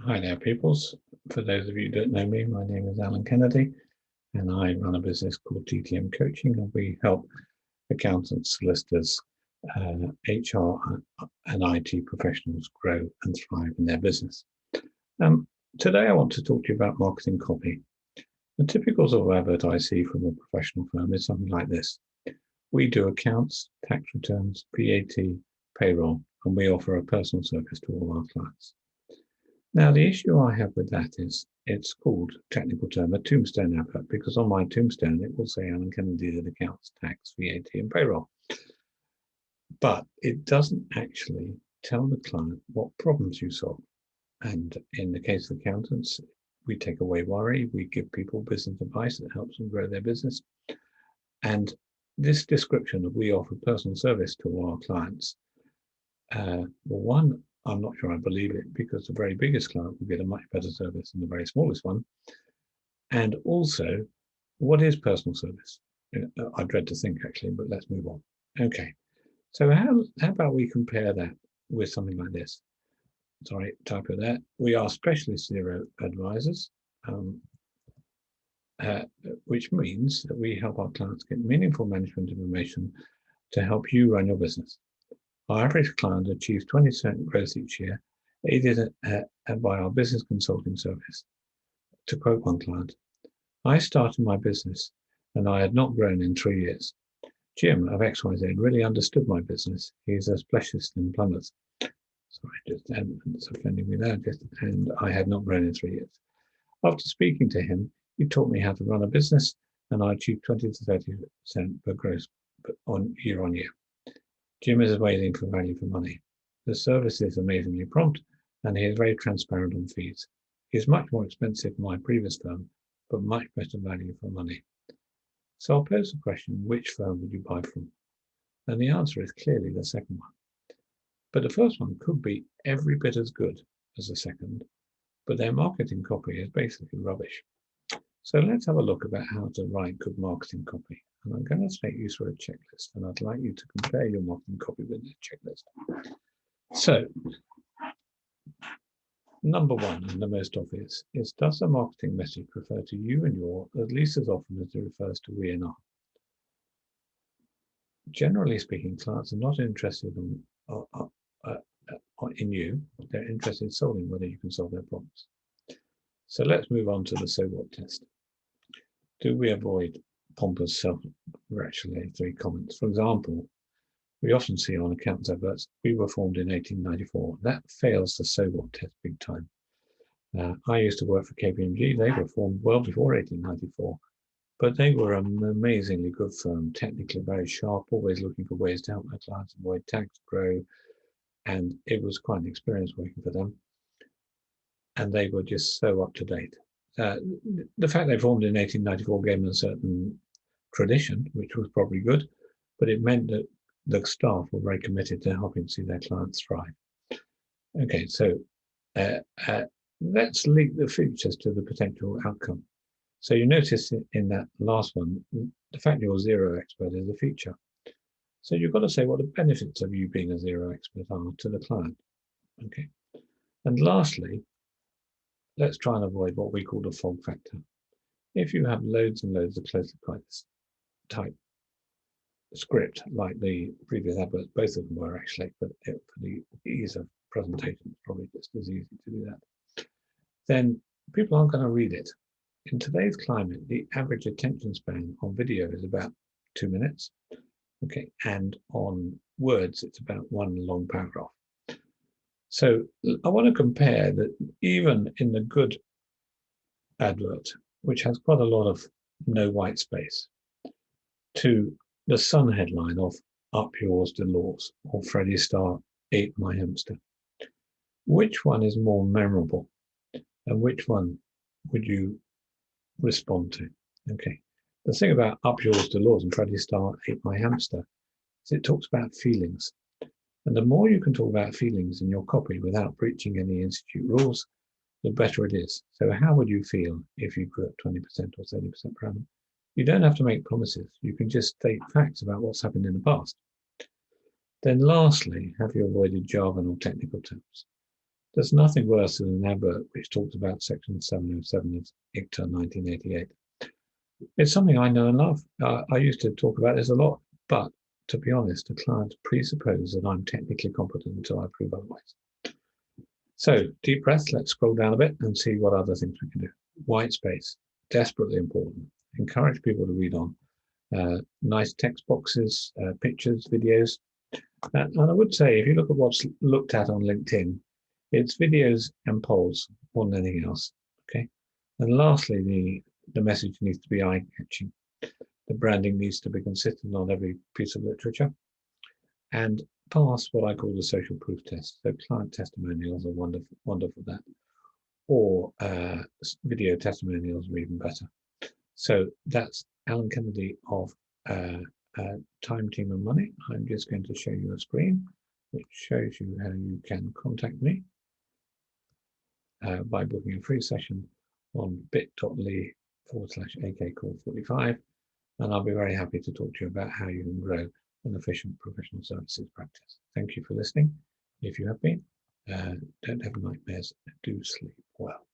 Hi there, peoples. For those of you who don't know me, my name is Alan Kennedy, and I run a business called TTM Coaching, and we help accountants, solicitors, HR, and IT professionals grow and thrive in their business. Today, I want to talk to you about marketing copy. The typical sort of advert I see from a professional firm is something like this. We do accounts, tax returns, VAT, payroll, and we offer a personal service to all our clients. Now, the issue I have with that is it's called, technical term, a tombstone advert, because on my tombstone, it will say Alan Kennedy did accounts, tax, VAT, and payroll. But it doesn't actually tell the client what problems you solve. And in the case of accountants, we take away worry, we give people business advice that helps them grow their business. And this description of we offer personal service to all our clients, well, one, I'm not sure I believe it, because the very biggest client will get a much better service than the very smallest one. And also, what is personal service? I dread to think, actually, but let's move on. Okay, so how about we compare that with something like this? Sorry, typo that. We are specialist zero advisors, which means that we help our clients get meaningful management information to help you run your business. Our average client achieves 20% growth each year, aided by our business consulting service. To quote one client, I started my business and I had not grown in 3 years. Jim of XYZ really understood my business. He's a specialist in plumbers. Sorry, it's offending me there. And I had not grown in 3 years. After speaking to him, he taught me how to run a business and I achieved 20 to 30% per growth year on year. Jim is waiting for value for money. The service is amazingly prompt, and he is very transparent on fees. He is much more expensive than my previous firm, but much better value for money. So I'll pose the question, which firm would you buy from? And the answer is clearly the second one. But the first one could be every bit as good as the second, but their marketing copy is basically rubbish. So let's have a look about how to write good marketing copy. And I'm going to take you through a checklist, and I'd like you to compare your marketing copy with this checklist. So, number one, and the most obvious, is does the marketing message refer to you and your at least as often as it refers to we and I? Generally speaking, clients are not interested in you. They're interested in solving whether you can solve their problems. So let's move on to the so what test. Do we avoid pompous self-congratulatory comments? For example, we often see on accountants adverts, we were formed in 1894. That fails the so what test big time. I used to work for KPMG. They were formed well before 1894, but they were an amazingly good firm, technically very sharp, always looking for ways to help their clients avoid tax, grow, and it was quite an experience working for them. And they were just so up to date. The fact they formed in 1894 gave them a certain tradition, which was probably good, but it meant that the staff were very committed to helping see their clients thrive. Okay, so let's link the features to the potential outcome. So you notice in that last one, the fact you're a zero expert is a feature. So you've got to say what the benefits of you being a zero expert are to the client. Okay, and lastly, let's try and avoid what we call the fog factor. If you have loads and loads of closely type script, like the previous adverts, both of them were actually, but for the ease of presentation, it's probably just as easy to do that, then people aren't going to read it. In today's climate, the average attention span on video is about 2 minutes, okay, and on words, it's about one long paragraph. So I want to compare that even in the good advert, which has quite a lot of no white space, to the Sun headline of Up Yours to Laws or Freddie Starr Ate My Hamster. Which one is more memorable and which one would you respond to? Okay, the thing about Up Yours to Laws and Freddie Starr Ate My Hamster is it talks about feelings. And the more you can talk about feelings in your copy without breaching any institute rules, the better it is. So how would you feel if you grew at 20% or 30% per annum? You don't have to make promises. You can just state facts about what's happened in the past. Then lastly, have you avoided jargon or technical terms? There's nothing worse than an advert which talks about Section 707 of ICTA 1988. It's something I know and love. I used to talk about this a lot, but to be honest, the clients presuppose that I'm technically competent until I prove otherwise. So, deep breath, let's scroll down a bit and see what other things we can do. White space, desperately important. Encourage people to read on. Nice text boxes, pictures, videos. And I would say, if you look at what's looked at on LinkedIn, it's videos and polls more than anything else. Okay. And lastly, the message needs to be eye-catching. The branding needs to be consistent on every piece of literature, and pass what I call the social proof test. So client testimonials are wonderful at that, or video testimonials are even better. So that's Alan Kennedy of Time, Team and Money. I'm just going to show you a screen which shows you how you can contact me by booking a free session on bit.ly/akcall45, and I'll be very happy to talk to you about how you can grow an efficient professional services practice. Thank you for listening. If you have been, don't have nightmares, do sleep well.